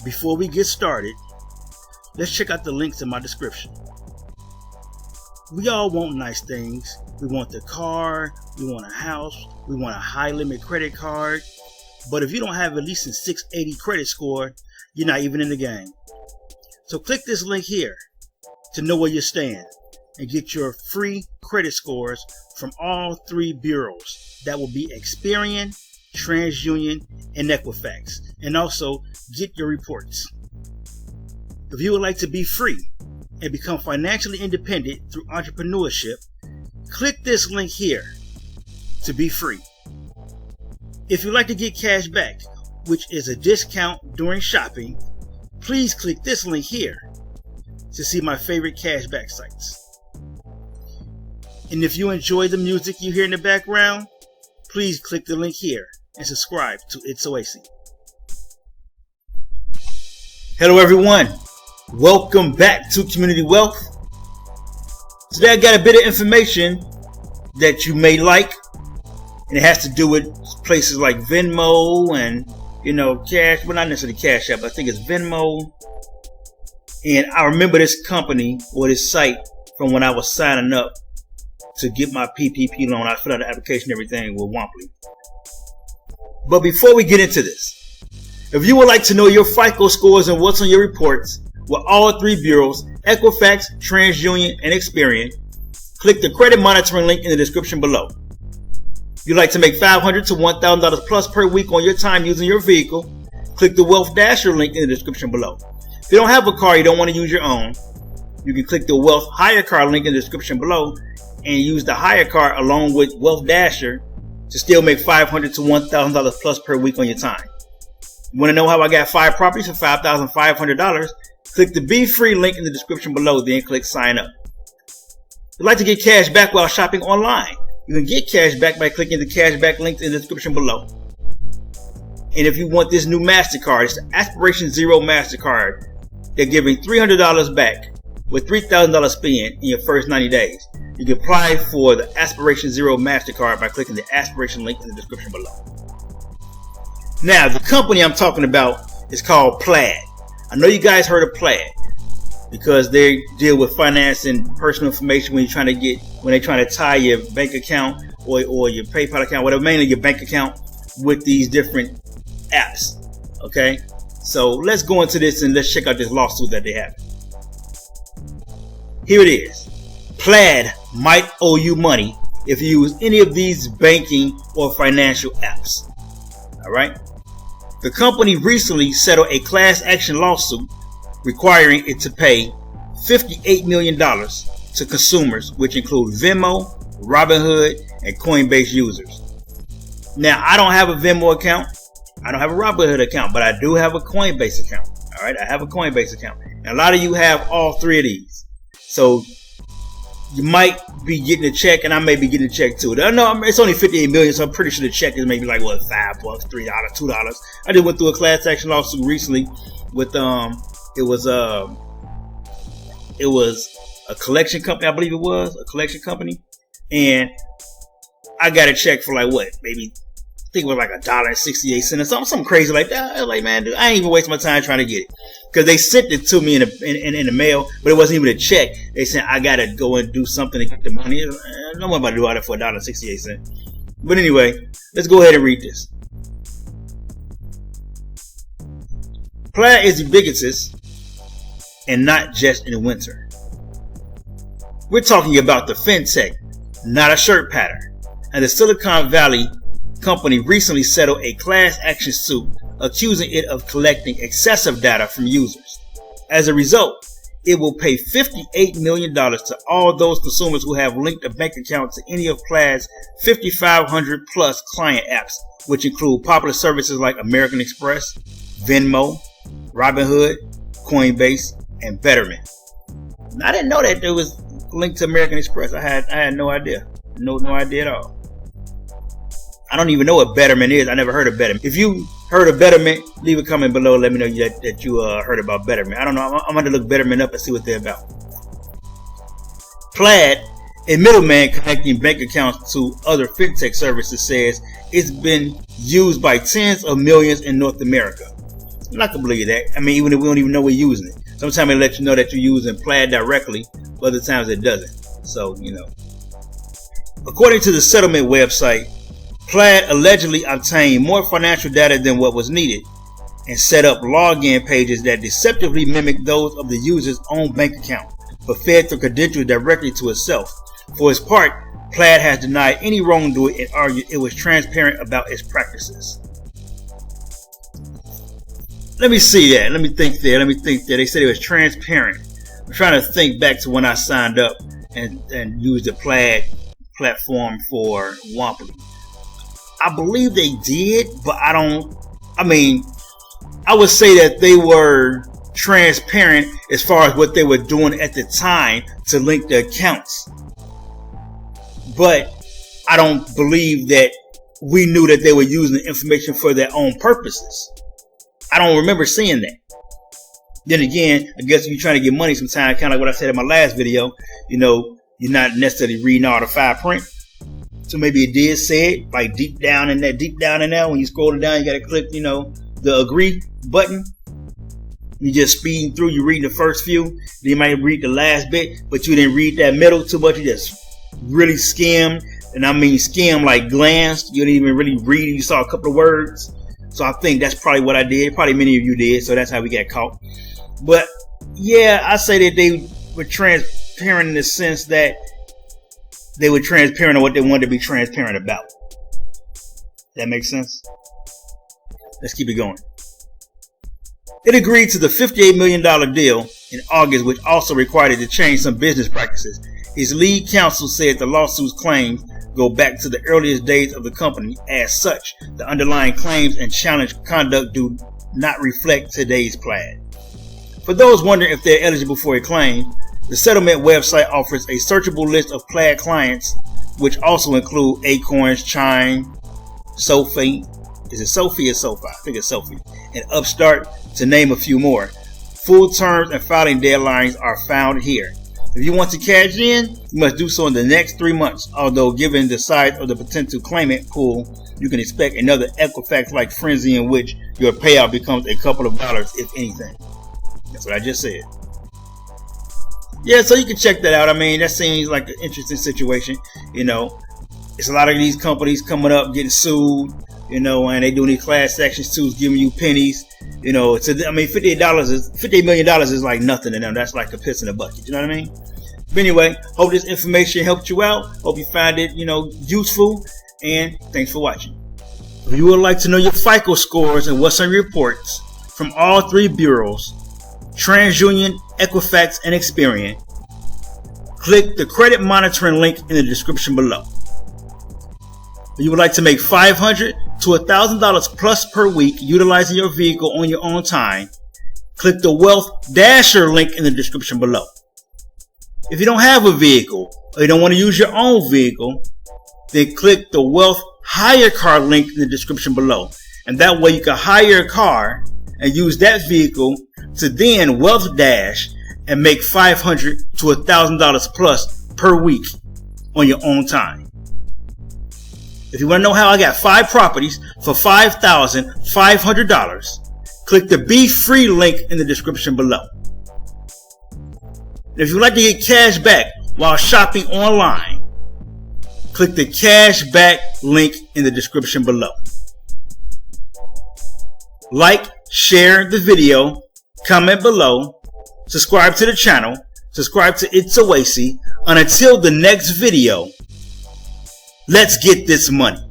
Before we get started, let's check out the links in my description. We all want nice things. We want the car, we want a house, we want a high limit credit card. But if you don't have at least a 680 credit score, you're not even in the game. So click this link here to know where you stand and get your free credit scores from all three bureaus. That will be Experian, TransUnion, and Equifax. And also get your reports. If you would like to be free and become financially independent through entrepreneurship, click this link here to be free. If you'd like to get cash back, which is a discount during shopping, please click this link here to see my favorite cashback sites. And if you enjoy the music you hear in the background, please click the link here and subscribe to It's Oasis. Hello everyone, welcome back to Community Wealth. Today I got a bit of information that you may like, and it has to do with places like Venmo and, Cash, well, not necessarily Cash App, I think it's Venmo. And I remember this company or this site from when I was signing up to get my PPP loan. I filled out the application and everything with Womply. But before we get into this, if you would like to know your FICO scores and what's on your reports with all three bureaus, Equifax, TransUnion, and Experian, click the credit monitoring link in the description below. If you'd like to make $500 to $1,000 plus per week on your time using your vehicle, click the Wealth Dasher link in the description below. If you don't have a car, you don't want to use your own, you can click the Wealth Hire Car link in the description below and use the Hire Car along with Wealth Dasher to still make $500 to $1,000 plus per week on your time. You want to know how I got 5 properties for $5,500? Click the Be Free link in the description below, then click Sign Up. If you'd like to get cash back while shopping online, you can get cash back by clicking the cashback link in the description below. And if you want this new MasterCard, it's the Aspiration Zero MasterCard. They're giving $300 back with $3,000 spent in your first 90 days. You can apply for the Aspiration Zero MasterCard by clicking the Aspiration link in the description below. Now, the company I'm talking about is called Plaid. I know you guys heard of Plaid because they deal with finance and personal information when they're trying to tie your bank account or your PayPal account, whatever, mainly your bank account with these different apps. Okay, so let's go into this and let's check out this lawsuit that they have. Here it is. Plaid might owe you money if you use any of these banking or financial apps. All right. The company recently settled a class action lawsuit requiring it to pay $58 million to consumers, which include Venmo, Robinhood, and Coinbase users. Now, I don't have a Venmo account. I don't have a Robinhood account, but I do have a Coinbase account. All right, I have a Coinbase account. And a lot of you have all three of these. So you might be getting a check, and I may be getting a check too. No, it's only $58 million, so I'm pretty sure the check is maybe like $5, $3, $2. I just went through a class action lawsuit recently with it was a collection company, I believe it was a collection company, and I got a check for like what, maybe I think it was like $1.68 or something crazy like that. I was like, man, dude, I ain't even wasting my time trying to get it, because they sent it to me in the mail, but it wasn't even a check. They said I gotta go and do something to get the money. No one about to do all that for $1.68. But anyway, let's go ahead and read this. Plaid is ubiquitous and not just in winter. We're talking about the fintech, not a shirt pattern. And the Silicon Valley company recently settled a class action suit accusing it of collecting excessive data from users. As a result, it will pay $58 million to all those consumers who have linked a bank account to any of Plaid's 5,500 plus client apps, which include popular services like American Express, Venmo, Robinhood, Coinbase, and Betterment. I didn't know that it was linked to American Express. I had no idea. No idea at all. I don't even know what Betterment is. I never heard of Betterment. If you heard of Betterment, leave a comment below. Let me know that you heard about Betterment. I don't know. I'm going to look Betterment up and see what they're about. Plaid, a middleman connecting bank accounts to other fintech services, says it's been used by tens of millions in North America. I'm not gonna believe that. I mean, even if we don't even know we're using it. Sometimes it lets you know that you're using Plaid directly, but other times it doesn't. So, you know. According to the settlement website, Plaid allegedly obtained more financial data than what was needed and set up login pages that deceptively mimic those of the user's own bank account, but fed the credentials directly to itself. For its part, Plaid has denied any wrongdoing and argued it was transparent about its practices. Let me see that. Let me think there. They said it was transparent. I'm trying to think back to when I signed up and used the Plaid platform for Womply. I believe they did, but I would say that they were transparent as far as what they were doing at the time to link the accounts. But I don't believe that we knew that they were using the information for their own purposes. I don't remember seeing that. Then again, I guess if you're trying to get money sometimes, kind of like what I said in my last video, you know, you're not necessarily reading all the fine print. So maybe it did say it, like deep down in there, when you scroll it down, you got to click, you know, the agree button. You just speeding through, you read the first few, then you might read the last bit, but you didn't read that middle too much. You just really skimmed, and I mean skim like glanced. You didn't even really read it. You saw a couple of words. So I think that's probably what I did. Probably many of you did. So that's how we got caught. But yeah, I say that they were transparent in the sense that they were transparent on what they wanted to be transparent about. That makes sense? Let's keep it going. It agreed to the $58 million deal in August, which also required it to change some business practices. Its lead counsel said the lawsuit's claims go back to the earliest days of the company. As such, the underlying claims and challenged conduct do not reflect today's Plaid. For those wondering if they're eligible for a claim, the settlement website offers a searchable list of Plaid clients, which also include Acorns, Chime, Sophie. Is it Sophie or Sophie? I think it's Sophie. And Upstart, to name a few more. Full terms and filing deadlines are found here. If you want to cash in, you must do so in the next 3 months. Although given the size of the potential claimant pool, you can expect another Equifax-like frenzy in which your payout becomes a couple of dollars, if anything. That's what I just said. Yeah, so you can check that out. I mean, that seems like an interesting situation. You know, it's a lot of these companies coming up, getting sued, you know, and they doing these class action suits, giving you pennies. You know, I mean, $58 million is like nothing to them. That's like a piss in a bucket. You know what I mean? But anyway, hope this information helped you out. Hope you found it, you know, useful. And thanks for watching. If you would like to know your FICO scores and what's on your reports from all three bureaus, TransUnion, Equifax, and Experian, click the credit monitoring link in the description below. If you would like to make $500 to $1,000 plus per week utilizing your vehicle on your own time, click the Wealth Dasher link in the description below. If you don't have a vehicle or you don't want to use your own vehicle, then click the Wealth Hire Car link in the description below. And that way you can hire a car and use that vehicle to then Wealth Dash and make $500 to $1,000 plus per week on your own time. If you want to know how I got 5 properties for $5,500, click the Be Free link in the description below. And if you would like to get cash back while shopping online, click the Cashback link in the description below. Like, share the video, comment below, subscribe to the channel, subscribe to It's Oasis, and until the next video, let's get this money.